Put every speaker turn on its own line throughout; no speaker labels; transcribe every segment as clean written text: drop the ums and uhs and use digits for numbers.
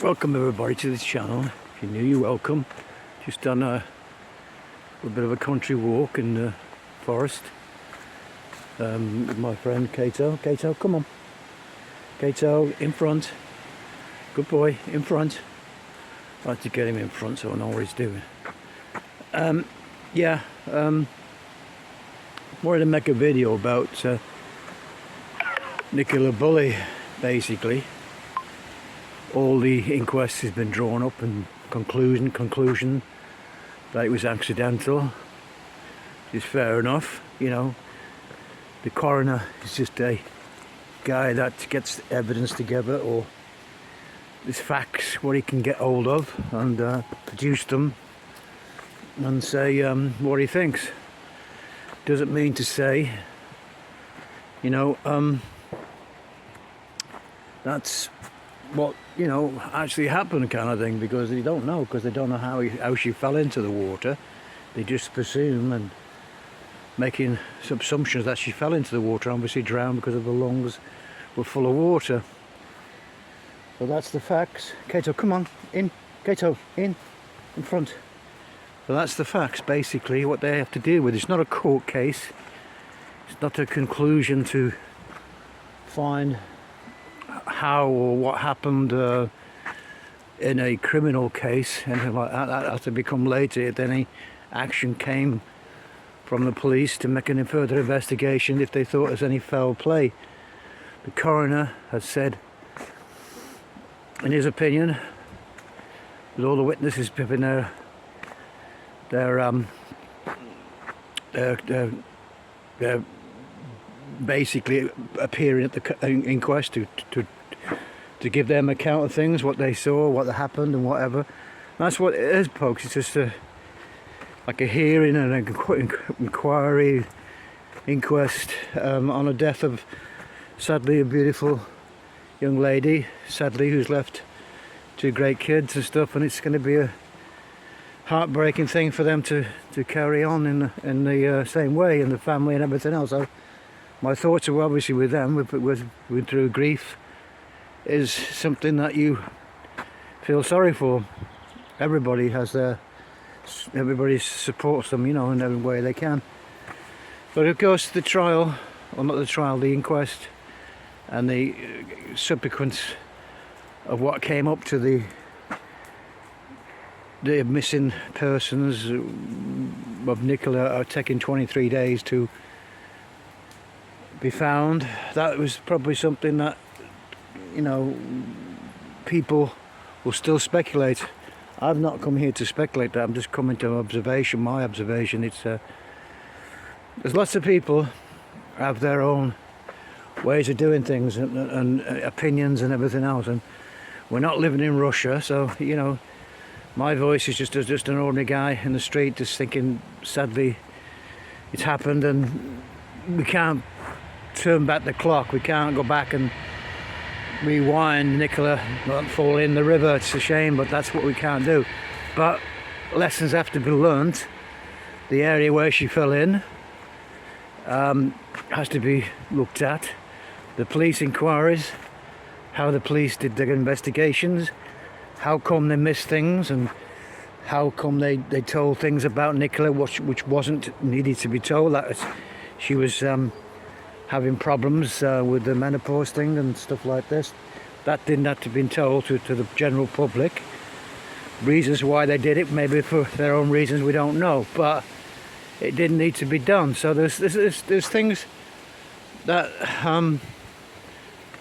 Welcome everybody to this channel. If you're new, you're welcome. Just done a bit of a country walk in the forest with my friend Kato. Kato, come on. Kato, in front. Good boy, in front. I like to get him in front so I know what he's doing. Wanted to make a video about Nicola Bulley, basically. All the inquest has been drawn up and conclusion that it was accidental. It's fair enough, you know. The coroner is just a guy that gets evidence together, or there's facts what he can get hold of, and produce them and say what he thinks. Doesn't mean to say, you know, that's what, you know, actually happened, kind of thing, because they don't know, because they don't know how she fell into the water. They just presume and making some assumptions that she fell into the water, obviously drowned because of the lungs were full of water. So that's the facts. Kato, come on, in. Kato, in front. So that's the facts, basically, what they have to deal with. It's not a court case. It's not a conclusion to find how or what happened in a criminal case, anything like that. That has to become later if any action came from the police to make any further investigation if they thought there's any foul play. The coroner has said, in his opinion, with all the witnesses giving their basically appearing at the inquest to give them account of things, what they saw, what happened, and whatever. And that's what it is, folks. It's just like a hearing and an inquiry, inquest on the death of, sadly, a beautiful young lady, sadly, who's left two great kids and stuff. And it's going to be a heartbreaking thing for them to carry on in the same way, and the family and everything else. So my thoughts are obviously with them, with through grief is something that you feel sorry for. Everybody has everybody supports them, you know, in every way they can. But of course the trial, or not the trial, the inquest and the subsequent of what came up to the missing persons of Nicola are taking 23 days to be found. That was probably something that, you know, people will still speculate. I've not come here to speculate that. I'm just coming to observation, my observation. It's there's lots of people have their own ways of doing things and opinions and everything else, and we're not living in Russia, so, you know, my voice is just an ordinary guy in the street just thinking, sadly, it's happened, and we can't turn back the clock. We can't go back and rewind Nicola not fall in the river. It's a shame, but that's what we can't do. But lessons have to be learned. The area where she fell in has to be looked at. The police inquiries, how the police did their investigations, how come they missed things, and how come they told things about Nicola which wasn't needed to be told. That she was having problems with the menopause thing and stuff like this. That didn't have to be told to the general public. Reasons why they did it, maybe for their own reasons, we don't know, but it didn't need to be done. So there's things that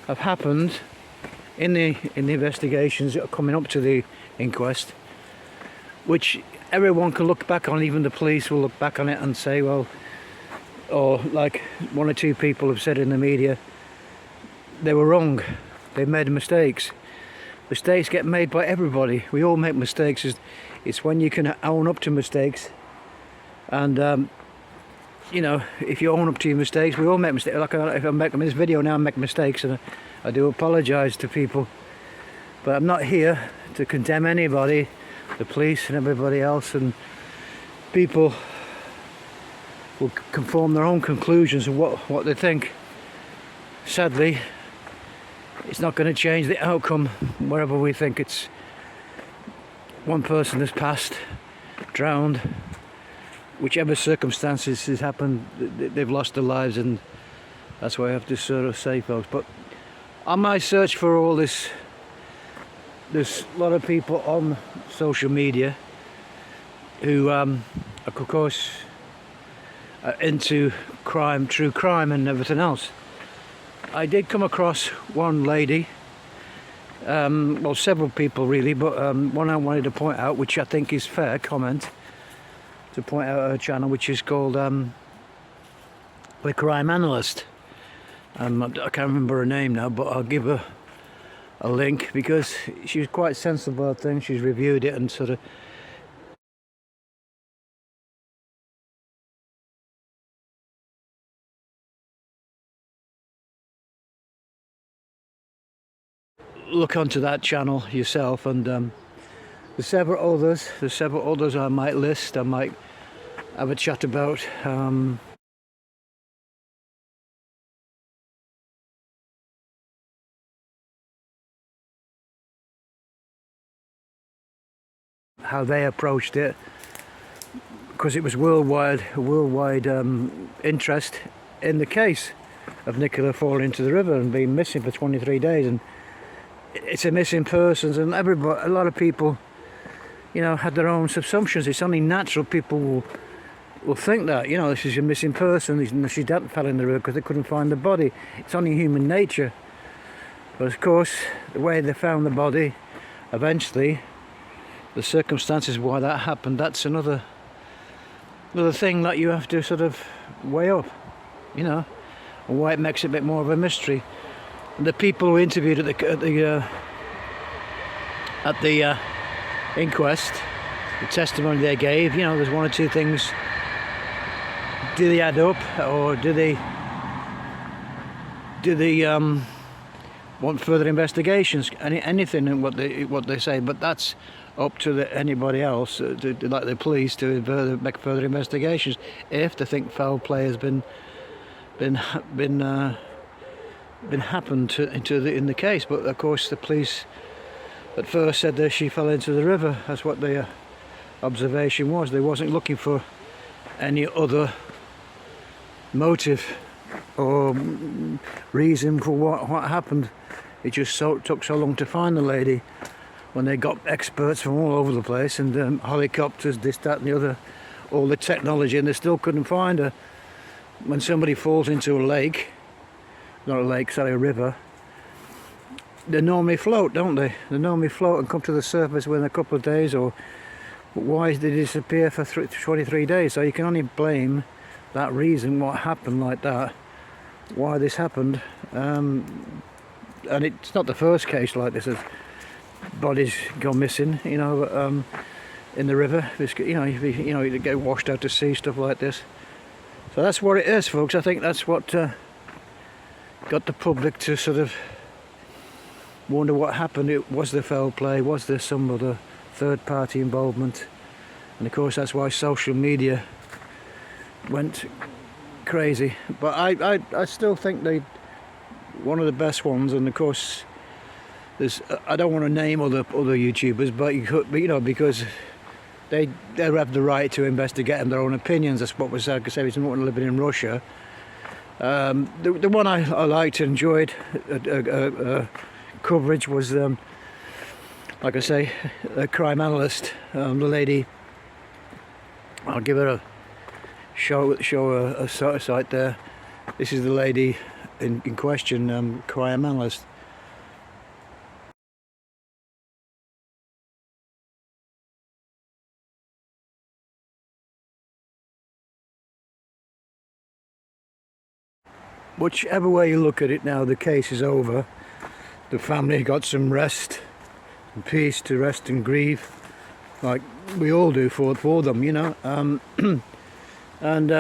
have happened in the investigations that are coming up to the inquest, which everyone can look back on. Even the police will look back on it and say, well, or like one or two people have said in the media, they were wrong, they made mistakes. Mistakes get made by everybody. We all make mistakes. It's when you can own up to mistakes, and you know, if you own up to your mistakes, we all make mistakes. Like if I'm making this video now, I make mistakes, and I do apologise to people, but I'm not here to condemn anybody, the police and everybody else, and people will conform their own conclusions of what they think. Sadly, it's not going to change the outcome wherever we think it's one person has passed, drowned, whichever circumstances has happened, they've lost their lives, and that's why I have to sort of say, folks. But on my search for all this, there's a lot of people on social media who of course are into crime, true crime and everything else. I did come across one lady, well, several people really, but one I wanted to point out, which I think is fair comment to point out her channel, which is called The Crime Analyst. I can't remember her name now, but I'll give her a link because she's quite sensible about things. She's reviewed it and sort of look onto that channel yourself, and there's several others I might list, I might have a chat about. How they approached it, because it was worldwide interest in the case of Nicola falling into the river and being missing for 23 days, and it's a missing persons, and everybody, a lot of people, you know, had their own assumptions. It's only natural people will think that, you know, this is a missing person, she didn't fell in the river because they couldn't find the body. It's only human nature. But of course, the way they found the body, eventually, the circumstances why that happened, that's another thing that you have to sort of weigh up, you know, and why it makes it a bit more of a mystery. The people who interviewed at the inquest, the testimony they gave, you know, there's one or two things. Do they add up, or do they want further investigations? Anything in what they say, but that's up to anybody else, like the police, to make further investigations if they think foul play has been happened in the case. But of course the police at first said that she fell into the river. That's what their observation was. They wasn't looking for any other motive or reason for what happened. It just took so long to find the lady, when they got experts from all over the place, and helicopters, this, that and the other, all the technology, and they still couldn't find her. When somebody falls into a lake, not a lake, sorry, a river, they normally float, don't they? They normally float and come to the surface within a couple of days, or why did they disappear for 23 days? So you can only blame that reason, what happened like that, why this happened. And it's not the first case like this, bodies go missing, you know, in the river. You know, you get washed out to sea, stuff like this. So that's what it is, folks. I think that's what got the public to sort of wonder what happened. Was there foul play? Was there some other third-party involvement? And of course, that's why social media went crazy. But I still think they one of the best ones, and of course, I don't want to name other YouTubers, but you know, because they have the right to investigate their own opinions. That's what was said. Because he's not living in Russia. The one I liked and enjoyed coverage was, like I say, a crime analyst. The lady, I'll give her a show a site there. This is the lady in question, crime analyst. Whichever way you look at it now, the case is over. The family got some rest and peace to rest and grieve, like we all do for them, you know. And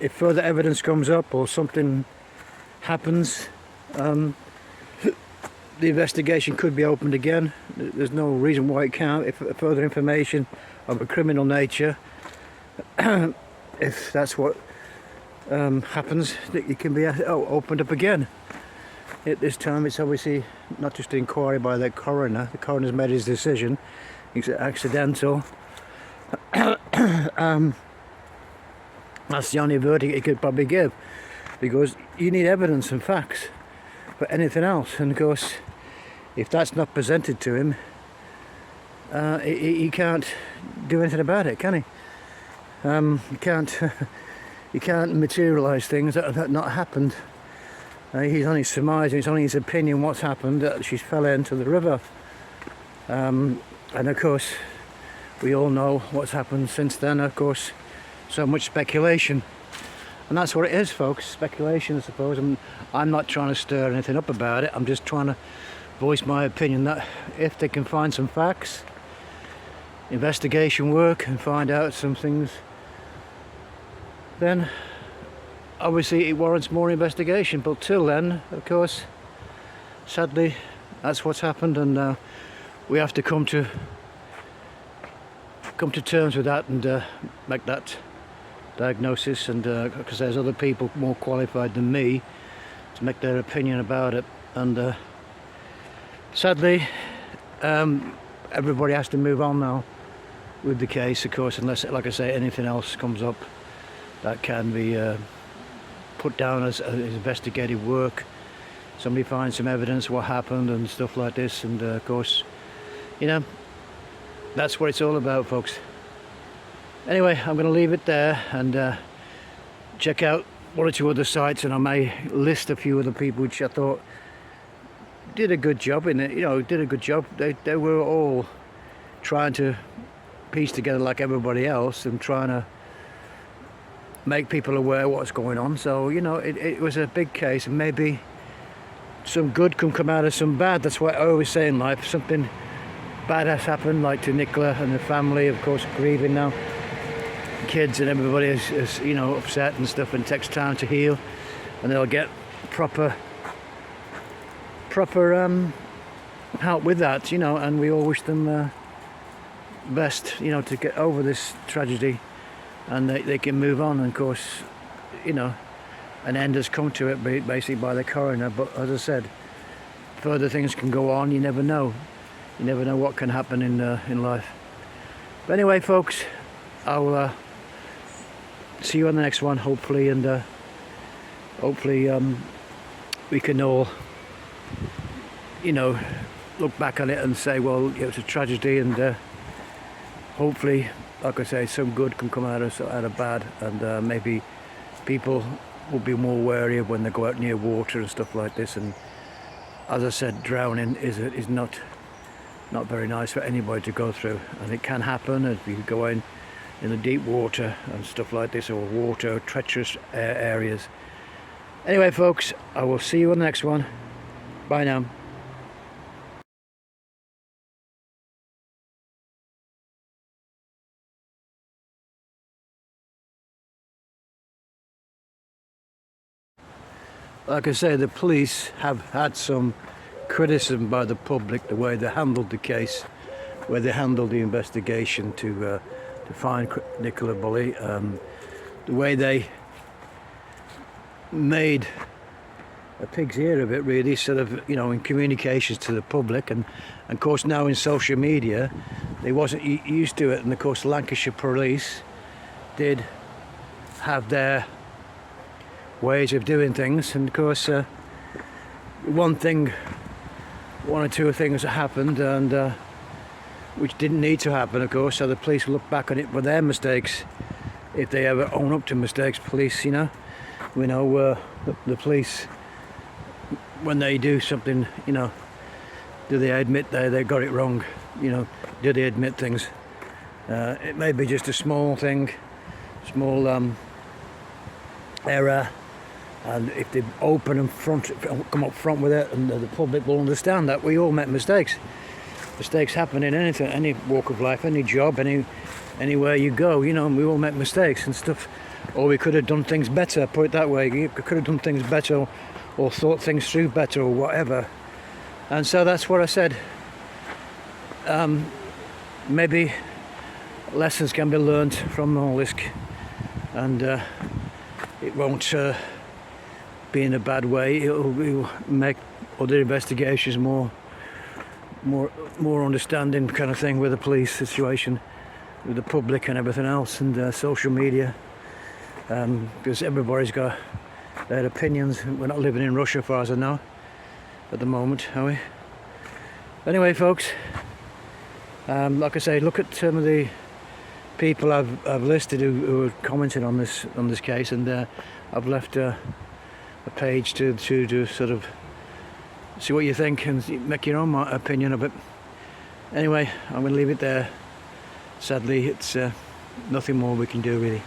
if further evidence comes up or something happens, the investigation could be opened again. There's no reason why it can't. If further information of a criminal nature, if that's what happens, it can be opened up again. At this time, it's obviously not just an inquiry by the coroner. The coroner's made his decision. It's accidental. That's the only verdict he could probably give, because you need evidence and facts for anything else. And of course, if that's not presented to him, he can't do anything about it, can he? You can't materialise things that have not happened. He's only surmising, it's only his opinion what's happened, that she fell into the river. And of course, we all know what's happened since then. Of course, so much speculation. And that's what it is, folks, speculation, I suppose. I'm not trying to stir anything up about it. I'm just trying to voice my opinion that if they can find some facts, investigation work, and find out some things, then obviously it warrants more investigation. But till then, of course, sadly, that's what's happened, and we have to come to terms with that and make that diagnosis. And because there's other people more qualified than me to make their opinion about it, and sadly, everybody has to move on now with the case, of course, unless, like I say, anything else comes up that can be put down as investigative work. Somebody finds some evidence what happened and stuff like this, and of course, you know, that's what it's all about, folks. Anyway, I'm going to leave it there and check out one or two other sites, and I may list a few other people which I thought did a good job in it. You know, did a good job. They were all trying to piece together like everybody else and trying to make people aware what's going on. So, you know, it was a big case, and maybe some good can come out of some bad. That's what I always say in life. Something bad has happened, like to Nicola and the family, of course, grieving now. Kids and everybody is, you know, upset and stuff, and it takes time to heal, and they'll get proper help with that, you know, and we all wish them best, you know, to get over this tragedy, and they can move on. And of course, you know, an end has come to it basically by the coroner, but as I said, further things can go on. You never know what can happen in life. But anyway, folks, I'll see you on the next one, hopefully, and hopefully we can all, you know, look back on it and say, well, it was a tragedy, and hopefully, like I say, some good can come out of bad, and maybe people will be more wary of when they go out near water and stuff like this. And as I said, drowning is not very nice for anybody to go through, and it can happen if you go in the deep water and stuff like this, or water, treacherous areas. Anyway, folks, I will see you on the next one. Bye now. Like I say, the police have had some criticism by the public, the way they handled the case, where they handled the investigation to find Nicola Buley, the way they made a pig's ear of it, really, sort of, you know, in communications to the public, and of course now in social media they wasn't used to it. And of course Lancashire police did have their ways of doing things, and of course one or two things that happened, and which didn't need to happen, of course, so the police look back on it for their mistakes, if they ever own up to mistakes. Police, you know, we know the police, when they do something, you know, do they admit they got it wrong? You know, do they admit things? It may be just a small thing, small error, and if they open and come up front with it, and the public will understand that we all make mistakes. Mistakes happen in anything, any walk of life, any job, anywhere you go, you know, we all make mistakes and stuff. Or we could have done things better, put it that way. We could have done things better, or thought things through better, or whatever. And so that's what I said. Maybe lessons can be learned from all this, and it won't be in a bad way. It'll make other investigations more understanding kind of thing with the police situation, with the public and everything else, and social media, because everybody's got their opinions. We're not living in Russia, as far as I know, at the moment, are we? Anyway, folks, like I say, look at some of the people I've listed who are commenting on this case, and I've left a page to sort of see what you think and make your own opinion of it. Anyway, I'm going to leave it there. Sadly, it's nothing more we can do, really.